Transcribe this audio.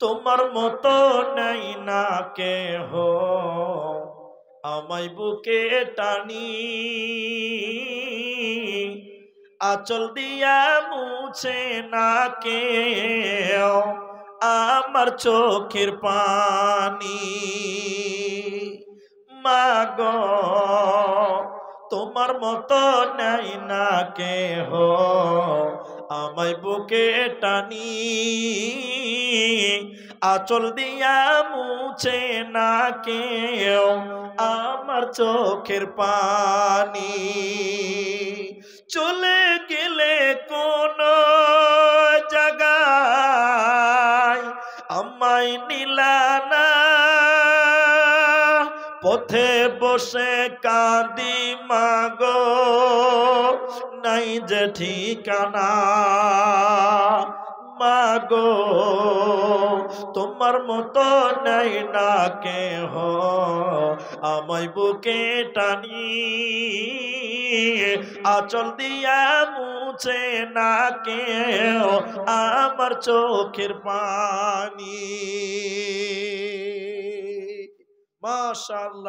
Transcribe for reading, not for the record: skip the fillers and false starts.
তোমার মতো নাই না কেহ আমায় বুকে টানি, আঁচল দিয়া মুছে না কেউ আমার চোখের পানি। মাগো তোমার মতো নাই না কেহ আমায় বুকে টানি, আঁচল দিয়া মুছে না কেউ আমার চোখের পানি। চলে গেলে কোন জায়গায় আমায় নিলানা, পথে বসে কাঁদি মাগো নাই যে ঠিকানা। মাগো তোমার মতো নাই না কেহ আমায় বুকে টানি, আঁচল দিয়া মুছে না কেউ আমার চোখের পানি। মাশাআল্লাহ।